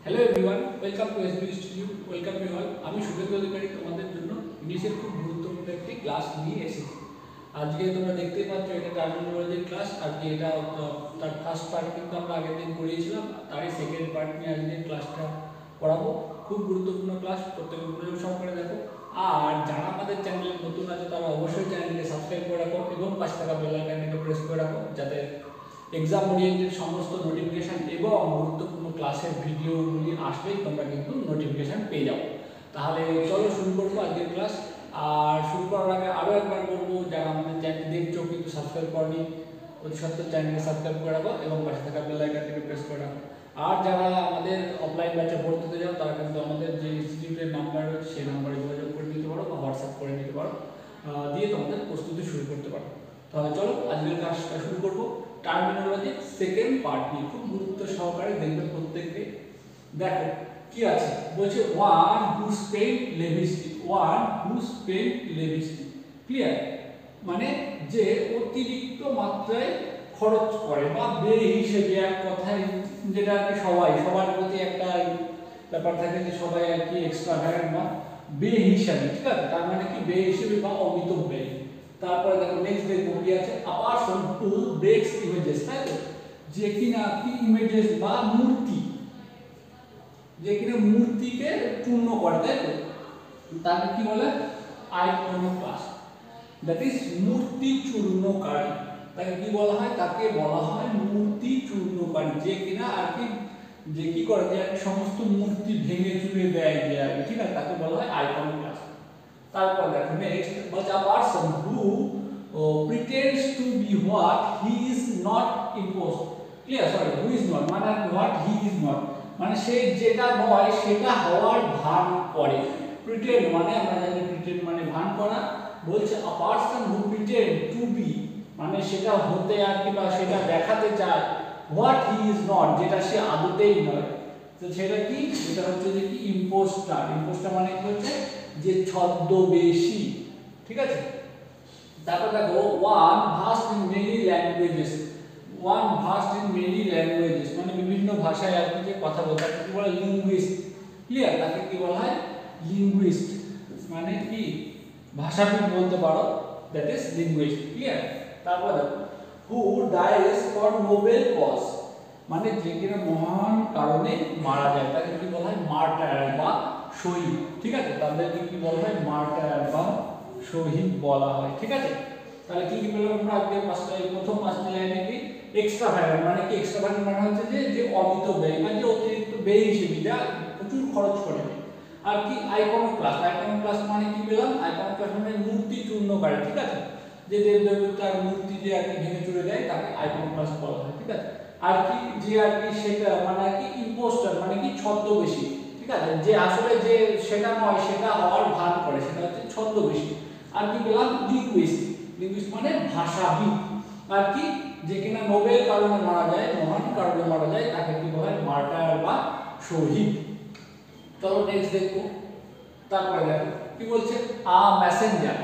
Hello everyone, welcome to SB studio. Welcome you all. আমি শুভেন্দু অধিকারী তোমাদের জন্য ইংলিশের খুব গুরুত্বপূর্ণ একটি ক্লাস নিয়ে এসেছি। আজকে তোমরা দেখতেই পাচ্ছ এটা টার্মিনোলজির ক্লাস। আজকে এটা তার ফার্স্ট পার্ট কিন্তু আমরা আগের দিন করিয়েছিলাম, তারই সেকেন্ড পার্ট নিয়ে আজকে ক্লাসটা করাবো। খুব গুরুত্বপূর্ণ ক্লাস, প্রত্যেকে মনোযোগ সহকারে দেখো। আর যারা আমাদের চ্যানেলে নতুন আছে তারা অবশ্যই চ্যানেলকে সাবস্ক্রাইব করে রাখো এবং পাশে থাকা বেল আইকনটিকে প্রেস করে রাখো, যাতে এক্সাম ওরিয়েন্টেড সমস্ত নোটিফিকেশান এবং গুরুত্বপূর্ণ ক্লাসের ভিডিওগুলি আসলেই তোমরা কিন্তু নোটিফিকেশান পেয়ে যাও। তাহলে চলো শুরু করবো আজকের ক্লাস। আর শুরু করার আগে আরও একবার বলবো, যারা আমাদের চ্যানেল দেখছো কিন্তু সাবস্ক্রাইব করনি, অতি সত্ত্বর চ্যানেলকে সাবস্ক্রাইব করে রাখো এবং পাশে থাকা বেল আইকনটিকে প্রেস করে রাখো। আর যারা আমাদের অফলাইন ব্যাচে ভর্তি হতে যাও তারা কিন্তু আমাদের যে ইনস্টিটিউটের নাম্বার রয়েছে সেই নাম্বারে যোগাযোগ করে নিতে পারো বা হোয়াটসঅ্যাপ করে নিতে পারো, দিয়ে তোমাদের প্রস্তুতি শুরু করতে পারো। তাহলে চলো আজকের ক্লাসটা শুরু করবো। টার্মিনোলজি সেকেন্ড পার্ট নিয়ে খুব গুরুত্ব সহকারে দেখবে প্রত্যেককে। দেখো কি আছে, বলছে one who spend lavishly, one who spend lavishly. Clear? মানে যে অতিরিক্ত মাত্রায় খরচ করে বা ব্যয় হিসেবে, এক কথায় যেটা আর কি সবার প্রতি একটা ব্যাপার থাকে যে সবাই আর কি এক্সট্রা ভ্যারেন্ট বা ব্যয় হিসাবে, ঠিক আছে? তার মানে কি ব্যয় হিসেবে বা অমিত ব্যয়। তারপরে দেখো নেক্সট দেখবো কি আছে, আ পারসন হু ব্রেকস ইমেজেস, তাই তো? যে কিনা কি ইমেজেস বা মূর্তি, যে কিনা মূর্তিকে চূর্ণ করে, তাই তো? তাকে কি বলে? আইকনোক্লাস্ট, দ্যাট ইজ মূর্তি চূর্ণকারী। তাকে কি বলা হয়? তাকে বলা হয় মূর্তি চূর্ণকারী। যে কিনা আর কি যে কি করে, যে সমস্ত মূর্তি ভেঙে চুরে দেয়, যে আর কি, ঠিক আছে? তাকে বলা হয় আইকনোক্লাস্ট। তারপর দেখো নেক্সট বলছে a person who pretends to be what he is not impose. Clear? Sorry, who is not মানে হোয়াট হি ইজ নট, মানে সে যেটা নয় সেটা হওয়ার ভান করে। প্রিটেন্ড মানে আমরা জানি প্রিটেন্ড মানে ভান করা। বলছে a person who pretend to be মানে সেটা হতে আর কি বা সেটা দেখাতে চায় হোয়াট হি ইজ নট, যেটা সে আদতেই নয়। তো সেটা কি? এটা হচ্ছে যে কি ইম্পোস্টার। ইম্পোস্টার মানে কি হচ্ছে? যে ছদ্মবেশী, ঠিক আছে? তারপর দেখো one versed in many languages, one versed in many languages মানে বিভিন্ন ভাষায় আর কি যে কথা বলতে, তাকে কি বলা হয়? লিঙ্গুইস্ট। ক্লিয়ার? তাকে কি বলা হয়? লিঙ্গুইস্ট। মানে কি ভাষাবিদ বলতে পারো, দ্যাট ইজ লিঙ্গুইস্ট। ক্লিয়ার? তারপর দেখো হু ডাইস ফর নোবেল কজ, মানে যে কিনা মহান কারণে মারা যায় তাকে কি বলা হয়? মার্টার বা শহীদ, ঠিক আছে? তাদেরকে কি বলা হয়? মার্টার বা শহীদ বলা হয়, ঠিক আছে? তাহলে কি কি পেলাম আমরা আজকে প্রথম পাঁচটি লাইনে? কি এক্সট্রাভাগ্যান্ট মানে কি? এক্সট্রাভাগ্যান্ট মানে হচ্ছে যে অমিত ব্যয় বা যে অতিরিক্ত ব্যয় হিসেবে, যা প্রচুর খরচ করে। আর কি আইকনোক্লাস্ট, আইকনোক্লাস্ট মানে কি পেলাম? আইকনোক্লাস্ট মানে মূর্তি চূর্ণকারী, ঠিক আছে? যে দেব দেবতার মূর্তি যে আর কি ভেঙে চুরে দেয় তাকে আইকনোক্লাস্ট বলা হয়, ঠিক আছে? আর কি যে আর কি সেটা মানে আর কি ইম্পোস্টার মানে কি ছদ্মবেশী, ঠিক আছে? যে আসলে যে সেটা নয় সেটা হওয়ার ভান করে, সেটা হচ্ছে ছদ্মবেশী। আর কি পেলাম? লিঙ্গুইস্ট, লিঙ্গুইস্ট মানে ভাষাবিদ। আর কি যে কিনা নোবেল কারণে মারা যায়, মহান কারণে মারা যায়, তাকে কি বলা হয়? মার্টার বা শহীদ। চলো নেক্সট দেখো। তারপরে দেখো কি বলছে, আ মেসেঞ্জার,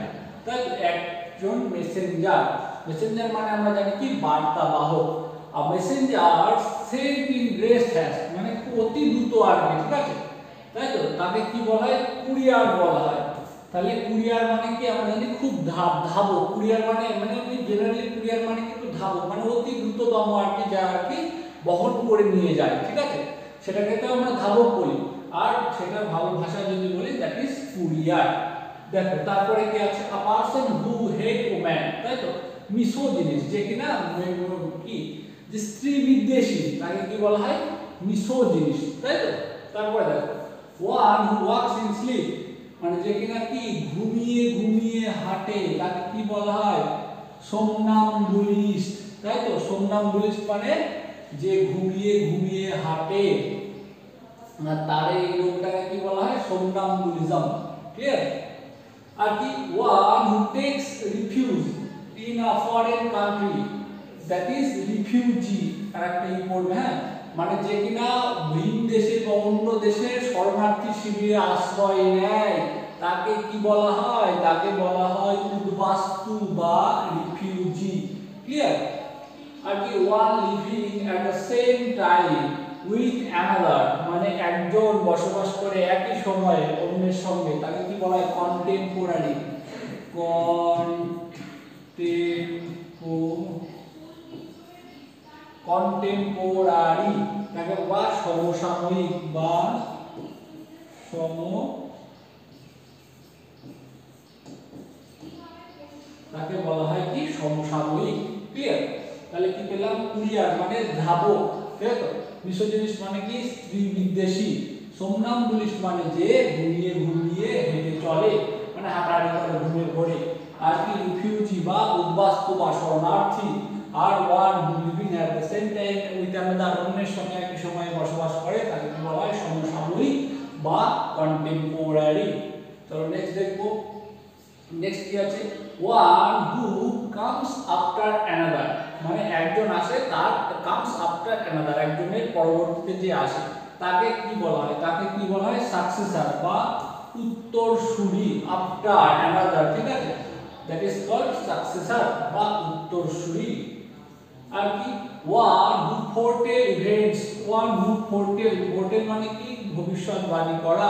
তাই একজন মেসেঞ্জার। মেসেঞ্জার মানে আমরা জানি কি বার্তাবাহক। আ মেসেঞ্জার সেন্ট ইন গ্রেট হ্যাস্ট মানে অতি দ্রুত আর কি, ঠিক আছে? তাই তো? তাকে কি বলা হয়? কুরিয়ার বলা হয়। তাহলে কুরিয়ার মানে কি? আমরা জানি খুব ধাবক। কুরিয়ার মানে এমনি জেনারেলি কুরিয়ার মানে কিন্তু ধাবক মানে অতি দ্রুততম আর কি, যা আর কি বহন করে নিয়ে যায়, ঠিক আছে? সেটাকে তো আমরা ধাবক বলি। আর সেটা ভালো ভাষায় যদি বলি দ্যাট ইজ কুরিয়ার। দেখো তারপরে কি আছে, আ পারসন হু হেট ওম্যান, তাই তো? মিসোজিনিস, যে কিনা কি যে স্ত্রী বিদ্বেষী, তাকে কি বলা হয়? মিসোজিনিস, তাই তো? তারপরে দেখো one who walks in sleep মানে যে কিনা কি ঘুমিয়ে ঘুমিয়ে হাঁটে, তাকে কি বলা হয়? সোমনাম্বুলিস্ট, তাই তো? সোমনাম্বুলিস্ট মানে যে ঘুমিয়ে ঘুমিয়ে হাঁটে, তার এই রোগটাকে কি বলা হয়? সোমনাম্বুলিজম। ক্লিয়ার? আর কি one who takes refuge in a foreign country, that is refugee. আর একটা ই পড়বে, হ্যাঁ? মানে যে কিনা ভিন দেশে বা অন্য দেশে শরণার্থী শিবিরে আশ্রয় নেয়, তাকে কি বলা হয়? তাকে বলা হয় উদ্বাস্তু বা রিফিউজি। ক্লিয়ার? আর কি one living at the same time with another মানে একজন বসবাস করে একই সময়ে অন্যের সঙ্গে, তাকে কি বলা হয় কন্টেম্পোরারি। কন্টেম্পোরারি তাকে বা সমসাময়িক বা তাকে বলা হয় কি সমসাময়িক। ক্লিয়ার? তাহলে কি পেলাম কুরিয়ার মানে ধাবক, ঠিক আছে। মিসোজিনিস্ট মানে কি স্ত্রী বিদ্বেষী। সোমনাম্বুলিস্ট মানে যে ঘুরিয়ে ঘুরিয়ে হেঁটে চলে, মানে হাঁটাহাঁটি করে ঘুমিয়ে পড়ে। আর কি রিফিউজি বা উদ্বাস্তু বা শরণার্থী। আর one who living at the same time with another, অন্যের সঙ্গে একই সময়ে বসবাস করে, তাকে কি বলা হয় সমসাময়িক বা কন্টেম্পোরারি। চলো নেক্সট দেখবো। নেক্সট কি আছে one who comes after another, মানে একজন আসে তার কামস আফটার অ্যানাদার, একজনের পরবর্তীতে যে আসে তাকে কি বলা হয়, তাকে কি বলা হয় সাকসেসর বা উত্তরসূরি। আফটার অ্যানাদার, ঠিক আছে, দ্যাট ইজ কল্ড সাকসেসর বা উত্তরসূরি। আর কি one who foretell events, one who foretell, foretell মানে কি ভবিষ্যৎবাণী করা,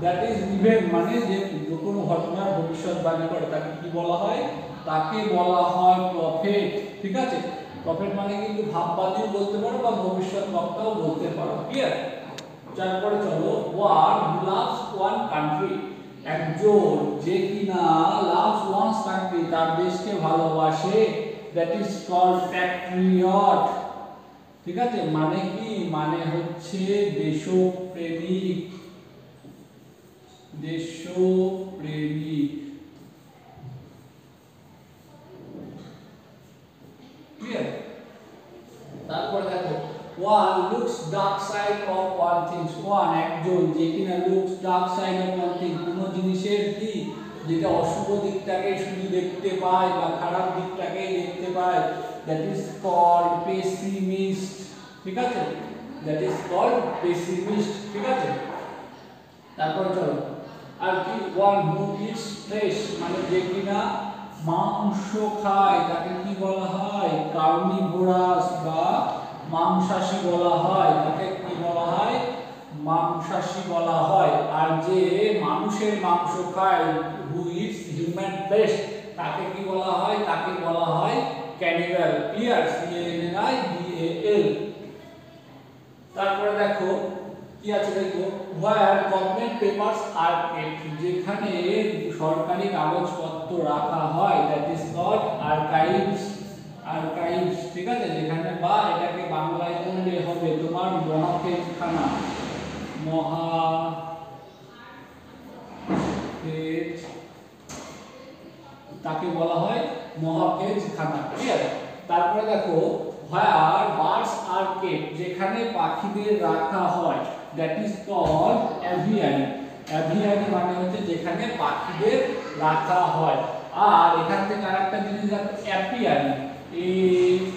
দ্যাট ইজ ইভেন্ট মানে যে কোনো ঘটনার ভবিষ্যৎবাণী করে, তাকে কি বলা হয়, তাকে বলা হয় প্রফেট। ঠিক আছে, প্রফেট মানে কিন্তু ভাববাদীও বলতে পারো বা ভবিষ্যৎ বক্তাও বলতে পারো। ক্লিয়ার? তারপরে চলো one who loves one country, একজন যে কিনা লাভস ওয়ান কান্ট্রি, তার দেশকে ভালোবাসে, দ্যাট ইজ কল্ড প্যাট্রিয়ট। ঠিক আছে, মানে কি, মানে হচ্ছে দেশপ্রেমিক, দেশপ্রেমিক। ক্লিয়ার? তারপরে দেখো one looks dark side of one things, one একজন যে কিনা looks dark side of one thing, কোনো জিনিসের কি যেটা অশুভ দিকটাকে শুধু দেখতে পায় বা খারাপ দিকটাকে দেখতে পায়, দ্যাট ইজ কল্ড পেসিমিস্ট। ঠিক আছে, দ্যাট ইজ কল্ড পেসিমিস্ট। ঠিক আছে, তারপর চলো আর কি ওয়ান হু ইটস ফ্লেশ, মানে যে কিনা মাংস খায়, তাকে কি বলা হয় কার্নিভোরাস বা মাংসাশী বলা হয়, তাকে কি বলা হয় মাংসাশী বলা হয়। আর যে মানুষের মাংস খায় হু ইটস হিউম্যান ফ্লেশ, তাকে কি বলা হয়, তাকে বলা হয় ক্যানিবাল। ক্লিয়ার? CANIBAL। তারপরে দেখো কি আছে, দেখো where government papers are kept, যেখানে সরকারি কাগজপত্র রাখা হয়, that is called archives, archives। ঠিক আছে, যেখানে বা এটাকে বাংলায় বললে হবে তোমার মহাপেজখানা, মহাপেজ, তাকে বলা হয় মহাপেজখানা। ঠিক আছে, তারপরে দেখো where birds are kept, যেখানে পাখিদের রাখা হয়, that is called aviary। aviary মানে হচ্ছে যেখানে পাখিদের রাখা হয়। আর এখান থেকে আরেকটা জিনিস দেখো অ্যাপিয়ারি,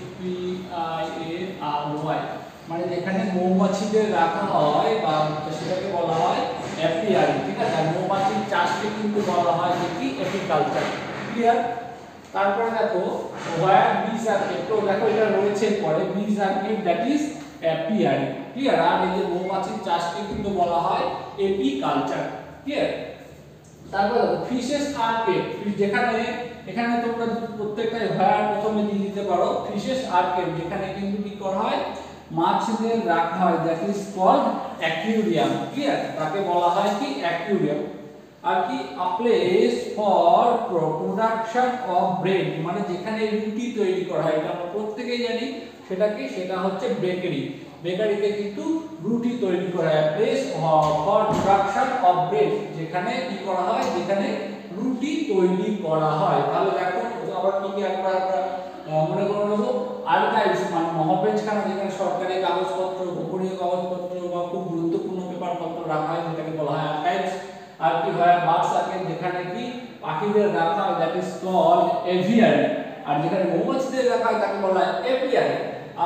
APIARY, মানে যেখানে মৌমাছিদের রাখা হয় বা সেটাকে বলা হয় অ্যাপিয়ারি। ঠিক আছে, আর মৌমাছির চাষকে কিন্তু বলা হয় কি এপিকালচার। ক্লিয়ার? তারপরে দেখো where bees are kept, তো দেখো এটা রয়েছে পরে bees are kept, that is apiary। Clear? আর এই যে মৌমাছির চাষকে কিন্তু বলা হয় এপিকালচার। ক্লিয়ার? তারপরে দেখো ফিশেস আর কেপ্ট, যেখানে এখানে তোমরা প্রত্যেকটা where প্রথমে দিয়ে দিতে পারো ফিশেস আর কেপ্ট, যেখানে কিন্তু কি করা হয় মাছদের রাখা হয়, that is called aquarium। Clear? তাকে বলা হয় কি aquarium। আর কি a place for production of bread, মানে যেখানে রুটি তৈরি করা হয়, এটা আমরা প্রত্যেকেই জানি সেটা কি, সেটা হচ্ছে বেকারি। বেকারিতে কিন্তু রুটি তৈরি করা হয়, place for production of bread, যেখানে কি করা হয়, যেখানে রুটি তৈরি করা হয়। তাহলে দেখো আবার কি কি আমরা মনে করে নেব আর্কাইভস, মানে মহাপেজখানা, যেখানে সরকারি কাগজপত্র, গোপনীয় কাগজপত্র বা খুব গুরুত্বপূর্ণ পেপারপত্র রাখা হয়, যেটাকে বলা হয় আর্কাইভস। আর কি হয় বার্ডস আর্কাইভ, যেখানে কি পাখিদের রাখা হয়, দ্যাট ইজ কল্ড এভিয়ারি। আর যেখানে মৌমাছিদের রাখা হয় তাকে বলা হয় এপিয়ারি।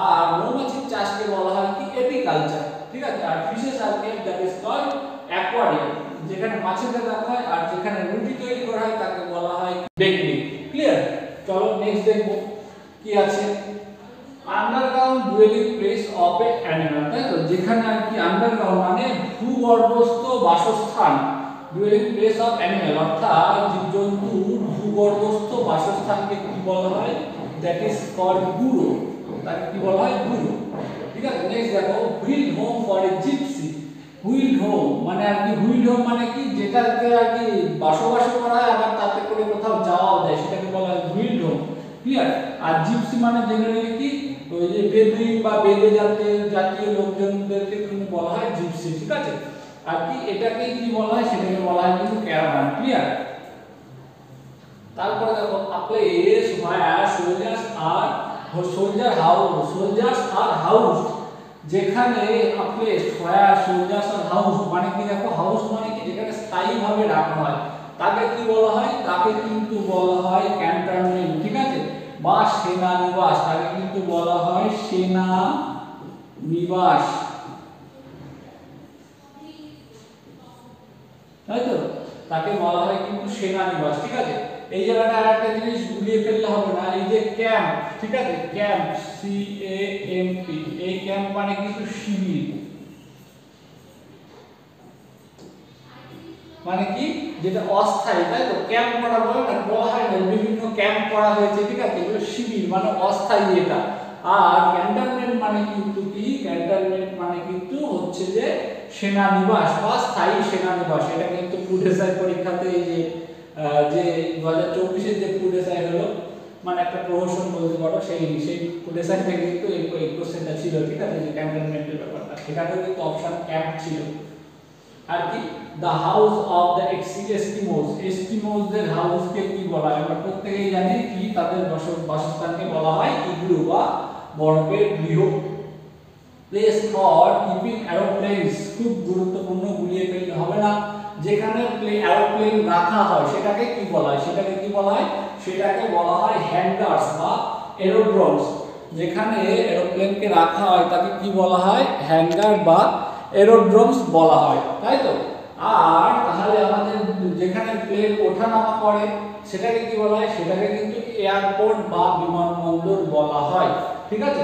আর মৌমাছির চাষকে বলা হয় কি এপিকালচার। ঠিক আছে, আর fishes archive, that is called aquarium, যেখানে মাছদের রাখা হয় আর যেখানে রুটি তৈরি করা হয় তাকে বলা হয় বেকারি। ক্লিয়ার? চলো নেক্সট দেখবো কি আছে underground duelling place of A animal. তাই তো, যেখানে আর কি আন্ডারগ্রাউন্ড মানে ভূগর্ভস্থ বাসস্থান, ডুয়েলিং প্লেস অফ অ্যানিমেল, অর্থাৎ জীবজন্তু ভূগর্ভস্থ বাসস্থানকে কি বলা হয়? That is called burrow. তাকে কি বলা হয়? বুরো। ঠিক আছে, নেক্সট দেখো, wheeled home for a gypsy. Wheeled home মানে আর কি, হুইলড হোম মানে কি, যেটাতে আর কি বসবাস করা হয় আবার তাতে করে কোথাও যাওয়াও যায়, সেটাকে বলা হয় হুইলড হোম। ক্লিয়ার? আর জিপসি মানে জেনারেলি কি, ওই যে বেদুইন বা বেদে জাতীয় লোকজনদেরকে কিন্তু বলা হয় জিপসি। ঠিক আছে, আর কি এটাকে কি বলা হয়? সেটাকে বলা হয় কিন্তু ক্যারাভান। ক্লিয়ার? তারপরে দেখো, a place where soldiers are house, যেখানে a place where soldiers are house মানে কি, দেখো হাউস মানে কি, যেখানে স্থায়ীভাবে রাখা হয় তাকে কি বলা হয়? তাকে কিন্তু বলা হয় ক্যান্টনমেন্ট। ঠিক আছে, বা সেনা নিবাস, তাকে কিন্তু বলা হয় সেনা নিবাস। তাই তো, তাকে বলা হয় কিন্তু সেনা নিবাস। ঠিক আছে, এই জায়গাটা আরেকটা জিনিস ভুলিয়ে ফেললে হবে না, এই যে ক্যাম্প, ঠিক আছে, ক্যাম্প CAMP, এই ক্যাম্প মানে কিন্তু শিবির, মানে কি, যেটা অস্থায়ী। তাই তো, ক্যাম্প করা বলে না, বলা হয় না বিভিন্ন ক্যাম্প করা হয়েছে। ঠিক আছে, এগুলো শিবির মানে অস্থায়ী এটা। আর ক্যান্টনমেন্ট মানে কিন্তু কি, ক্যান্টনমেন্ট মানে কিন্তু হচ্ছে যে সেনানিবাস বা স্থায়ী সেনানিবাস। এটা কিন্তু ফুড এসআই পরীক্ষাতে এই যে 2024 এর যে ফুড এসআই হলো, মানে একটা প্রহসন বলতে পারো, সেই ফুড এসআই থেকে কিন্তু এই কোশ্চেনটা ছিল। ঠিক আছে, যে ক্যান্টনমেন্টের ব্যাপারটা, সেখানে কিন্তু অপশন ক্যাম্প ছিল। আর কি, the house of the Eskimos, এস্কিমোসদের হাউসকে কি বলা হয়? আমরা প্রত্যেকেই জানি কি, তাদের বাসস্থানকে বলা হয় ইগলু বা বরফের গৃহ। প্লেস ফর কিপিং এরোপ্লেনস, খুব গুরুত্বপূর্ণ, গুলিয়ে ফেলতে হবে না। যেখানে এরোপ্লেন রাখা হয় সেটাকে কি বলা হয়? সেটাকে কি বলা হয়? সেটাকে বলা হয় হ্যাঙ্গারস বা এরোড্রোমস। যেখানে এরোপ্লেনকে রাখা হয় তাকে কি বলা হয়? হ্যাঙ্গার বা এরোড্রোমস বলা হয়। তাই তো, আর তাহলে আমাদের যেখানে প্লেন ওঠানামা করে সেটাকে কি বলা হয়? সেটাকে কিন্তু এয়ারপোর্ট বা বিমানবন্দর বলা হয়। ঠিক আছে,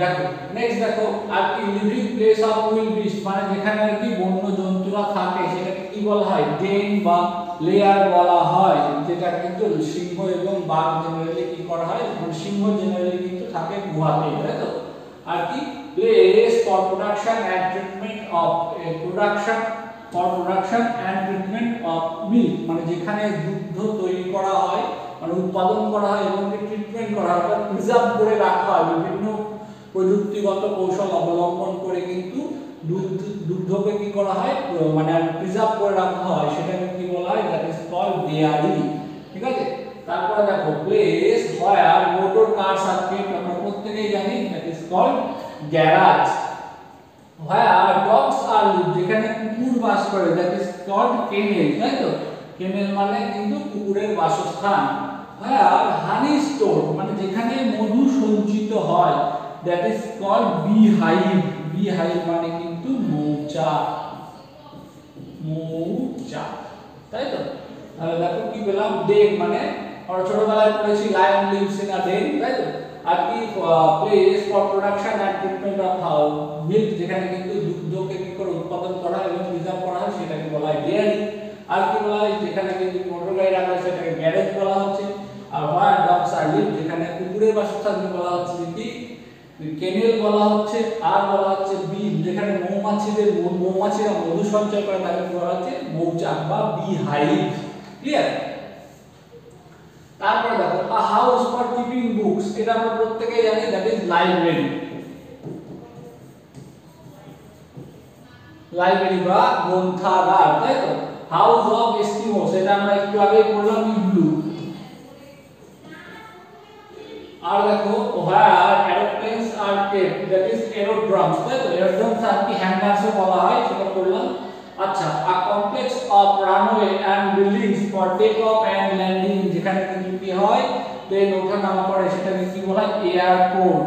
দেখো নেক্সট দেখো, আর কি living place of wild beast মানে যেখানে আর কি বন্য জন্তুরা থাকে সেটাকে কি বলা হয়? ডেন বা লেয়ার বলা হয়। যেটা কিন্তু সিংহ এবং বাঘ জেনারেলি কি করা হয়? সিংহ জেনারেলি কিন্তু থাকে গুহাতে। তাই তো, আর কি place for production and treatment of milk মানে যেখানে দুগ্ধ তৈরি করা হয়, মানে উৎপাদন করা হয় এবং ট্রিটমেন্ট করা হয়, প্রিজার্ভ করে রাখা হয় বিভিন্ন প্রযুক্তিগত কৌশল অবলম্বন করে কিন্তু দুগ্ধকে কি করা হয়? মানে প্রিজার্ভ করে রাখা হয়, সেটাকে কি বলা হয়? That is called dairy. ঠিক আছে, তারপরে দেখো, place where motor cars are kept, আমরা প্রত্যেকেই জানি, that is called garage. Where dogs are live, যেখানে কুকুর বাস করে, দ্যাট ইজ কল্ড কেনেল। তাই তো, কেনেল মানে কিন্তু কুকুরের বাসস্থান। হোয়ার হানি স্টোর মানে যেখানে মধু সঞ্চিত হয়, that is called beehive. beehive মানে কিন্তু মৌচাক, মৌচাক। তাই তো, তাহলে দেখো কি পেলাম? ডেন মানে আমরা ছোটবেলায় পড়েছি lion lives in a den. তাই তো, আর কি place for production and treatment of milk, যেখানে কিন্তু দুগ্ধকে কি করে উৎপাদন করা হয় এবং প্রিজার্ভ করা হয় সেটাকে বলা হয় ডেয়ারি। আর কি বলা হয়? যেখানে কিন্তু মোটর গাড়ি রাখা হয় সেটাকে গ্যারেজ বলা হচ্ছে। আর হোয়ার ডগস আর লিভ, যেখানে কুকুরের বাসস্থানকে বলা হচ্ছে কি কেনেল বলা হচ্ছে। আর বলা হচ্ছে বি, যেখানে মৌমাছিরা মধু সঞ্চয় করে তাকে বলা হচ্ছে মৌচাক বা বি হাইভ। ক্লিয়ার? তারপরে দেখো, a house for keeping books, এটা আমরা প্রত্যেকেই জানি, দ্যাট ইজ লাইব্রেরি। লাইব্রেরি বা গ্রন্থাগার। তাই তো, হাউস অফ এস্কিমোস, এটা আমরা একটু আগে পড়লাম ইগলু। আর দেখো, where aeroplanes are kept, that is aerodromes. তাই তো, এরোড্রোমস আর কি হ্যাঙ্গারসও বলা হয়, সেটা করলাম। আচ্ছা, a complex of runway and buildings for take off and landing, যেখানে কিন্তু কি হয়? প্লেন ওঠানামা করে, সেটাকে কি বলা হয়? এয়ারপোর্ট,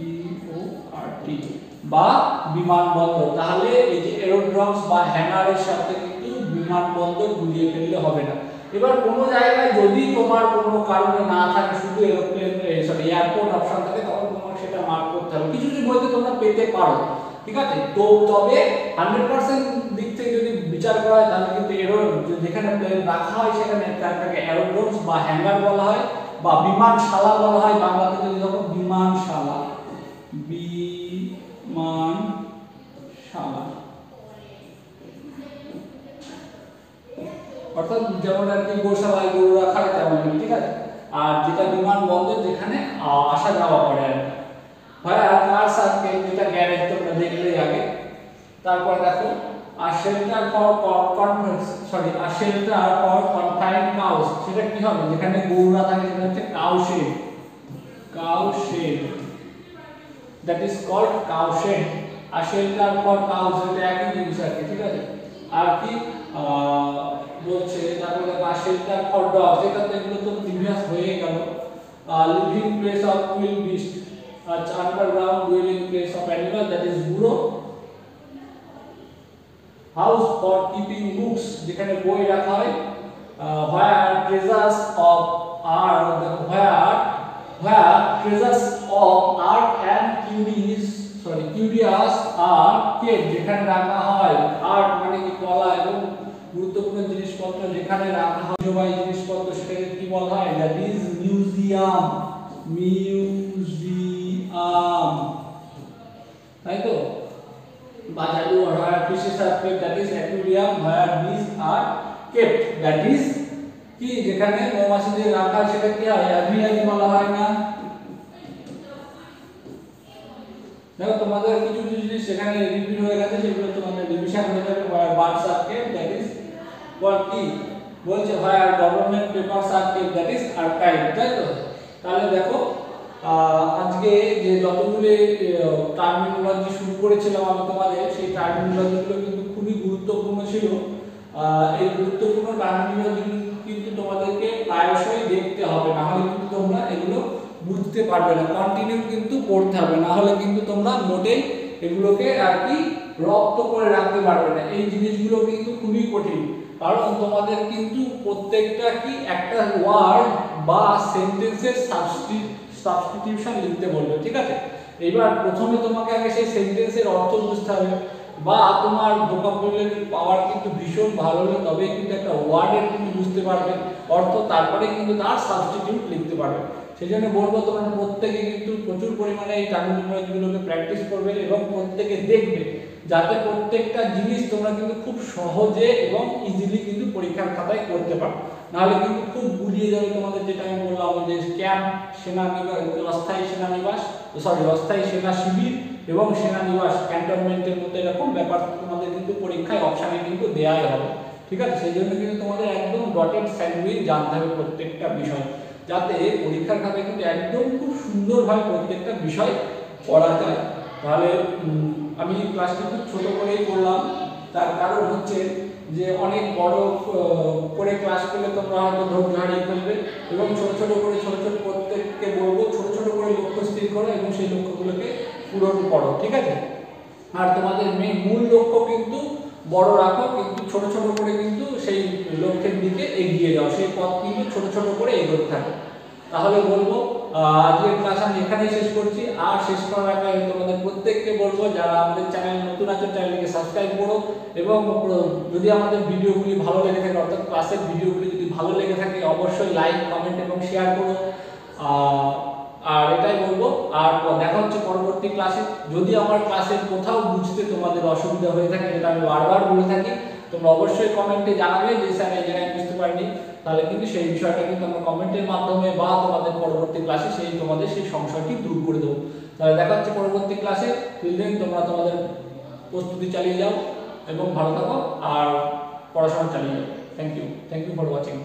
EORT বা বিমানবন্দর। তাহলে এই যে এরোড্রোমস বা হ্যাঙ্গারের সাথে কিন্তু বিমানবন্দর গুলিয়ে ফেললে হবে না। এবার কোনো জায়গায় যদি তোমার কোনো কারণে না থাকে, শুধু এরোপ্লেন এয়ারপোর্ট অপশন থাকে, তখন তোমাকে সেটা মার্ক করতে হবে। কিছু কিছু বইতে তোমরা পেতে পারো, ঠিক আছে। তো তবে 100% দিক থেকে যদি বিচার করা হয় তাহলে কিন্তু যেখানে প্লেন রাখা হয় সেখানে তাকে এরোড্রোমস বা হ্যাঙ্গার বলা হয় বা বিমানশালা বলা হয়। বাংলাতে যদি দেখো বিমানশালা, বিমানশালা অর্থাৎ যেমন আর কি গোশালায় গরু রাখা হয় তেমন, ঠিক আছে। আর যেটা বিমানবন্দর যেখানে আসা যাওয়া করে আর কি। ভাই আর কার সার্কেল যেটা গ্যারেজ তোমরা দেখলেই আগে। তারপর দেখো আর শেল্টার ফর কনফাইন্ড কাউস, সেটা কি হবে যেখানে গরুরা থাকে সেটা হচ্ছে cow shed, that is called cow shed. আর শেল্টার ফর কাউস এটা একই জিনিস আর কি, ঠিক আছে। আর কি বলছে তারপর দেখো আর শেল্টার ফর ডগ, এটা তো এগুলো তো প্রিভিয়াস হয়ে গেল। Living place of will beast, underground dwelling place of animal, that is burrow. House for keeping books, যেখানে বই রাখা হয়। where treasures of art and curious are kept, যেখানে রাখা হয়। আর্ট মানে কি কলা এবং গুরুত্বপূর্ণ জিনিসপত্র যেখানে রাখা হয়, সবাই জিনিসপত্র সেটাকে কি বলা হয়? that is মিউজিয়াম, তাই তো। বা জাদুঘর, where fishes are kept, that is aquarium, where bees are kept, that is কি যেখানে মৌমাছিদের রাখা হয় সেটা কি হয়? অ্যাভিয়ারি বলা হয় না? দেখো তোমাদের কিছু কিছু জিনিস সেখানে রিপিট হয়ে গেছে, সেগুলো তোমাদের রিভিশন হয়ে যাবে। where birds are kept, that is what কি বলছে? where government papers are kept, that is archive, তাই তো। তাহলে দেখো আজকে যে যতগুলো টার্মিনোলজি শুরু করেছিলাম আমি তোমাদের, সেই টার্মিনোলজিগুলো কিন্তু খুবই গুরুত্বপূর্ণ ছিল। এই গুরুত্বপূর্ণ টার্মিনোলজি কিন্তু তোমাদেরকে প্রায়শই দেখতে হবে, না হলে কিন্তু তোমরা এগুলো বুঝতে পারবে না। কন্টিনিউ কিন্তু পড়তে হবে, না হলে কিন্তু তোমরা মোটেই এগুলোকে আর কি রপ্ত করে রাখতে পারবে না। এই জিনিসগুলো কিন্তু খুবই কঠিন, কারণ তোমাদের কিন্তু প্রত্যেকটা কি একটা ওয়ার্ড বা সেন্টেন্সের সাবস্টিটিউশন লিখতে বলবে, ঠিক আছে। এবার প্রথমে তোমাকে আগে সেই সেন্টেন্সের অর্থ বুঝতে হবে, বা তোমার ভোকাবুলারি পাওয়ার কিন্তু ভীষণ ভালো হলে তবেই কিন্তু একটা ওয়ার্ডের তুমি বুঝতে পারবে অর্থ, তারপরে কিন্তু তার সাবস্টিটিউট লিখতে পারবে। সেই জন্য বলবো তোমরা প্রত্যেকে কিন্তু প্রচুর পরিমাণে এই টার্মিনোলজিগুলোকে প্র্যাকটিস করবে এবং প্রত্যেকে দেখবে, যাতে প্রত্যেকটা জিনিস তোমরা কিন্তু খুব সহজে এবং ইজিলি কিন্তু পরীক্ষার খাতায় করতে পারো। নাহলে কিন্তু খুব গুলিয়ে যাবে তোমাদের, যেটা আমি বললাম যে ক্যাম্প, সেনানিবাস, অস্থায়ী সেনা শিবির এবং সেনানিবাস, ক্যান্টনমেন্টের মধ্যে এরকম ব্যাপার তোমাদের কিন্তু পরীক্ষায় অপশানে কিন্তু দেওয়াই হবে, ঠিক আছে। সেই জন্য কিন্তু তোমাদের একদম ডটেড স্যান্ডউইচ জানতে হবে প্রত্যেকটা বিষয়, যাতে পরীক্ষার খাতায় কিন্তু একদম খুব সুন্দরভাবে প্রত্যেকটা বিষয় পড়া যায়। তাহলে আমি ক্লাসটি খুব ছোট করেই করলাম, তার কারণ হচ্ছে যে অনেক বড় করে ক্লাস করলে তোমরা হয়তো ধৈর্য হারিয়ে ফেলবে, এবং ছোট ছোট প্রত্যেককে বলবো ছোট ছোট করে লক্ষ্য স্থির করো এবং সেই লক্ষ্যগুলোকে পূরণ করো, ঠিক আছে। আর তোমাদের মূল লক্ষ্য কিন্তু বড় রাখো, কিন্তু ছোট ছোট করে কিন্তু সেই লক্ষ্যের দিকে এগিয়ে যাও, সেই পথ কিন্তু ছোট ছোট করে এগোতে থাকো। তাহলে বলবো আজকের ক্লাস আমি এখানেই শেষ করছি। আর শেষ করার আগে তোমাদের প্রত্যেককে বলবো, যারা আমাদের চ্যানেল নতুন আছে চ্যানেলটিকে সাবস্ক্রাইব করো, এবং যদি আমাদের ভিডিওগুলি ভালো লেগে থাকে, অর্থাৎ ক্লাসের ভিডিওগুলি যদি ভালো লেগে থাকে অবশ্যই লাইক, কমেন্ট এবং শেয়ার করো। আর এটাই বলবো, আর দেখা হচ্ছে পরবর্তী ক্লাসে। যদি আমার ক্লাসের কোথাও বুঝতে তোমাদের অসুবিধা হয়ে থাকে, যেটা আমি বারবার বলে থাকি, তোমরা অবশ্যই কমেন্টে জানাবে যে স্যার এই জায়গায় বুঝতে পারিনি, তাহলে কিন্তু সেই বিষয়টা কিন্তু আমরা কমেন্টের মাধ্যমে বা তোমাদের পরবর্তী ক্লাসে তোমাদের সেই সংশয়টি দূর করে দেবো। তাহলে দেখা হচ্ছে পরবর্তী ক্লাসে। টিল দেন তোমরা তোমাদের প্রস্তুতি চালিয়ে যাও এবং ভালো থাকো আর পড়াশোনা চালিয়ে যাও। Thank you for watching.